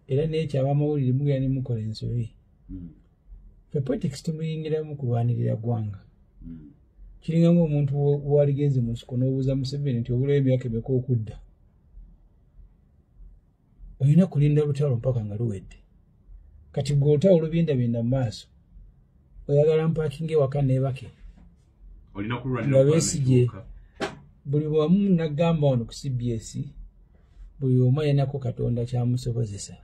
era n'ekyo abamawulire mugera ne mukola ensobi fe politics tumuyingiramu kulwanirira ggwanga kiringa ng'omuntu waligenze mu nsiko n'obuuza Museveni nti obulayo emyaka emeka okudda olina kulinda lutalo mpaka nga luwedde kati gwe olutalo lubindabinda mu maaso oyagala mpaakinga ewaka neebake nga Besigye buli wamu nagamba wano ku CBS buli omu alinako Katonda kyamusobozesa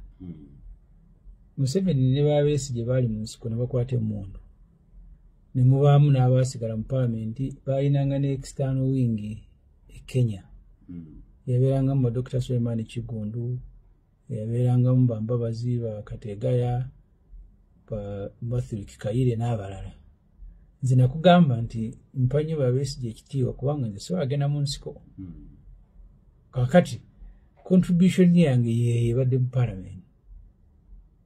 Museveni ne ba Besigye baali mu nsiko ne bakwata emmundu ne mubaamu n'abaasigala mu paalamenti baalinanga ne external wing e Kenya yabeerangamu Dr. Suleiman Kigundu yabeerangamu Bambabazi ba Kategaya ba Mathiliki Kayire n'abalala nze nakugamba nti mpanyo ba Besigye ekitiibwa kubanga nze so agenda mu nsiko kakati contribution yange yebadde mu parliament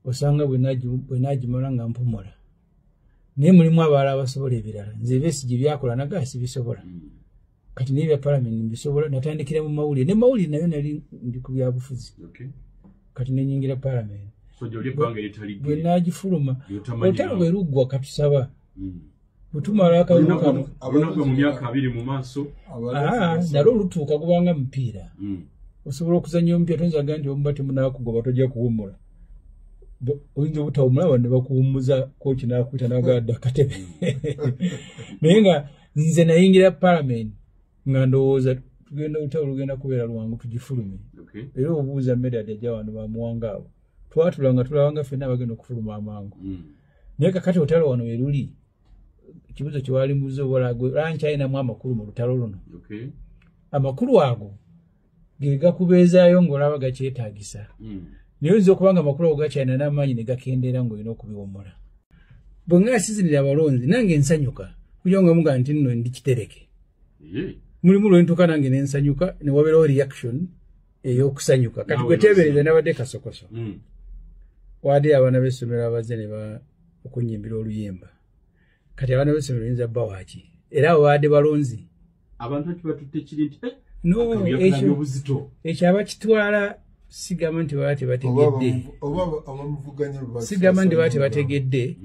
osanga bwe nagimala nga mpumula naye mulimu abalala abasobola ebirala nze Besigye byakola naga sibisobola kati n'ebya parliament mbisobola natandikira mu mawulire ne mawulire nayo nali ndi ku byabufuzi kati nenyingira parliament bwe nagifuluma olutalo bwe luggwa katusaba butumala akalukano abonagwa mu myaka 2 mu maaso nalo lutuuka kubanga mupiira osobola okuzanya omupiira tonzaga nti omubati munakugoba tojja kuwummula oyinza obutawumula ne bakuwummuza kochi n'akwita n'agadda akatebe naye nga nze nayingira parliament nga ndowooza tugenda olutalo lugenda kubeera lwangu tugifulume era obuuza medad ajja wano bamuwanga abo twatulanga tulabanga ffenna bagenda okufuluma amangu naye kakati olutalo wano we luli kibuzo kiwali muzo walago lancha inamu amakulu mu lutalo luno amakulu ago ge gakubeezaayo ng'olaba gakyetaagisa naye oyinza okubanga amakulu ago gakyalina n'amaanyi ne gakendeera ng'olina okubiwummula bwe ngaasizinira abalonzi nange nsanyuka kugira nga muga nti nno ndi kitereke mulimu lwentuuka nange nensanyuka ne wabeerawo reaction ey'okusanyuka kati gwe teebereza nabadde kasokoso wadde abaana b'essomero abazze ne okunyimbira oluyimba kati abaana b'essomero oyinza bba waaki era abo baadde balonzi abantu akibatutte kiri nti ekyo abakitwala sigamba nti baba tebategedde sigamba nti baba tebategedde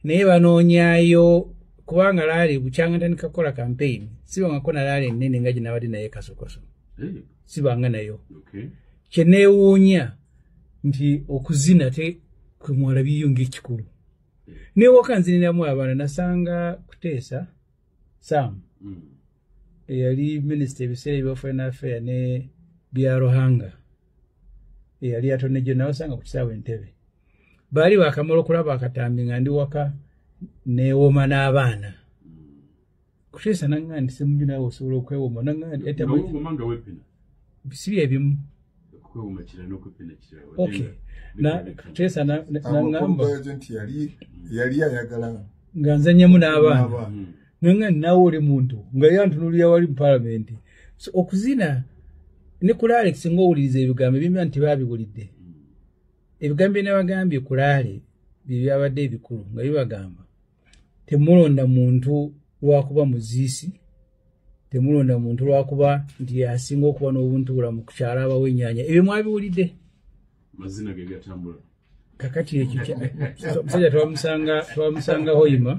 naye banoonyaayo kubanga laali bukyanga ntandika kukola campaign sibangako na laali ennene nga ginabadde naye kasokoso sibanga nayo kyeneewuunya nti okuzina te kwemwalabyeyo ng'ekikulu newaka nziniramu abaana nasanga kuteesa Sam eyali minisita ebiseera ebya foreign affairs ne Byaruhanga eyali atonejjo nawe osanga ku kisaawe Entebbe baali bakamala okulaba akatambi nga ndi waka neewoma n'abaana kuteesa nanga nti semunju nawe osobola okwewoma nanga bisibi ebimu kuteesa nangamba yali ayagala nga nzanyamu n'abaana nanga nawe oli muntu nga yantunulira wali mu parliament so okuzina ne kula Alex ng'owuliriza ebigambo ebimu nti baabibulidde ebigambo bye nabagambye kulaale byabadde ebikulu nga bibagamba temulonda muntu lwakuba muziisi temulonda muntu lwakuba nti yasinga okuba n'obuntubulamu ku kyalo abawo ennyaanya ebyo mwabiwulidde mazina ge gatambula kakati ekyo musajja twamusanga Hoima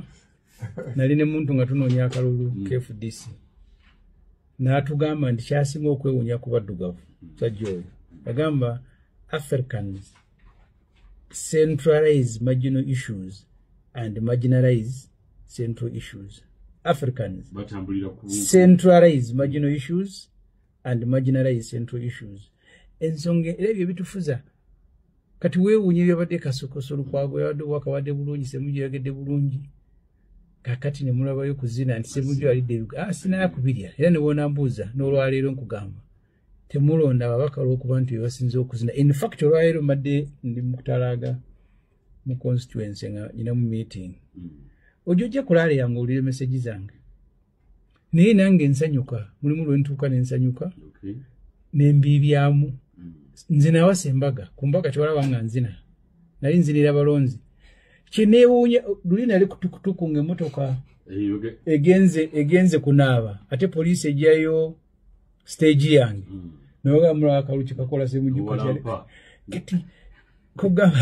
nali ne muntu nga tunoonya akalulu KFDC n'atugamba nti kyasinga okwewuunya ku baddugavu musajja oyo agamba Africans centralize marginal issues and marginalize central issues. Africans centralize marginal issues and marginalize central issues. Ensonga era ebyo bitufuza kati weewuunye byabadde kasokoso lukwago yabadde wakawadde bulungi semuju yagedde bulungi kakati ne mulabayo kuzina nti semuju alidde sinakubirya era ne wona mbuuza n'olwaleero nkugamba temulonda ababaka olw'okuba nti basinze okuzina. In fact olwaleero madde ndi mukutalaaga mu constituency nga nina mu meeting ojja kulaale yange owulire message zange naye nange nsanyuka mulimu lwentuuka nensanyuka nembiibyamu nze nawasa embaga ku mbaga tewalaba nga nzina nali nzinira balonzi kineewuunya luli nali kutukutuku ng'emmotoka egenze kunaaba ate poliisi ejjayo stage yange naye mulaba akaluki kakola semujuka kati Kugamba.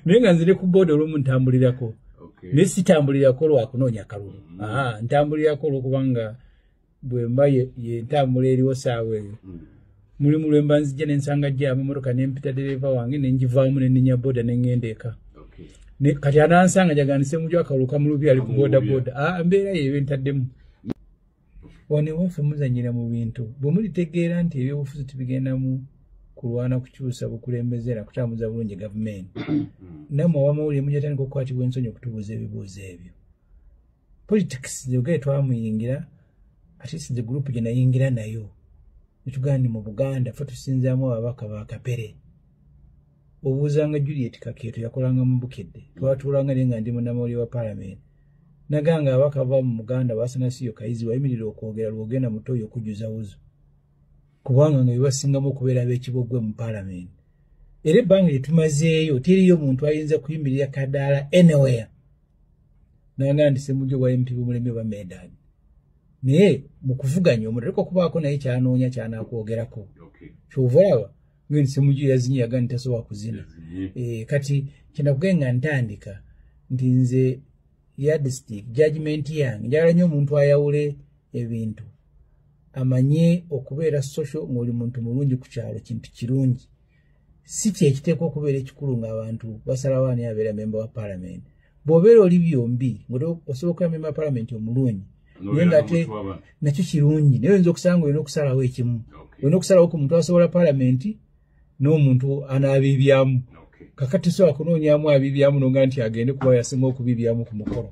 Nenga nzire ku board olumu ntambulirako. Ne sitambulirako lwakunoonya kalulu. Ntambulirako olwokubanga bwe mbaye ye ntambula eriwo saawa eyo. Mulimu lwemba nzija n'ensanga gy'amamotoka n'empita dereva wange ne njivaamu ne nninya boda ne ŋŋenda eka. Ne kati anansanga jaganise mu akalulu kamulubi ali ku boda boda. Mbeera yeeyo ntaddemu. Wano waffe muzannyira mu bintu. Bwe mulitegeera nti ebyobufuzi tubigendamu kulwana kukyusa bukulembeze na kutambuza bulungi gavumenti. Nammwe awamawulire mujja tandika okukwatibwa ensonyi okutubuuza ebibuuzo ebyo. Politics zogere twamuyingira ate sinze gurupu gye nayingira nayo. Netugandi mu Buganda ffe tusinzaamu ababaka ba Kapere. Obuuzanga Juliet Kakeeto yakolanga mu Bukedde. Twatuulanga naye nga ndi munnamawulire wa Parliament. Naganga ababaka ba mu Buganda Basanasiyo Kayizi wayimirira okwogera lwogenda mutoyo okujjuza wuzo. Kubanga nga bibasingamu okubeera ab'ekibogwe mu Parliament. Era ebbanga lye tumazeeyo teriyo muntu ayinza kuyimirira kadaala anywhere. Nanga ndi Ssemujju wa MP b'Omulemi ba Medani. Naye mu kuvuganya omuntu aleka okubaako naye kyanoonya kyanakwogerako. Kyova olaba ng'endi Ssemujju yazinye yagamba nti tasobola kuzina. Kati kyenakugenda ntandika nti nze yardstick judgment yange njagala nnyo omuntu ayawule ebintu. Amanye okubeera social ng'oli muntu mulungi ku kyalo kintu kirungi. Si kyekiteekwa okubeera ekikulu ng'abantu basalawo ani abeera memba wa Parliament. Bw'obeera oli byombi osobola okuba memba wa Parliament omulungi. Naye ng'ate nakyo kirungi. Naye oyinza okusanga olina okusalawo ekimu. Olina okusalawo ku muntu asobola Parliament n'omuntu anaabibyamu. Kakati tosobola kunoonyaamu abibyamu n'onga nti agende kuba yasinga okubibyamu ku mukolo.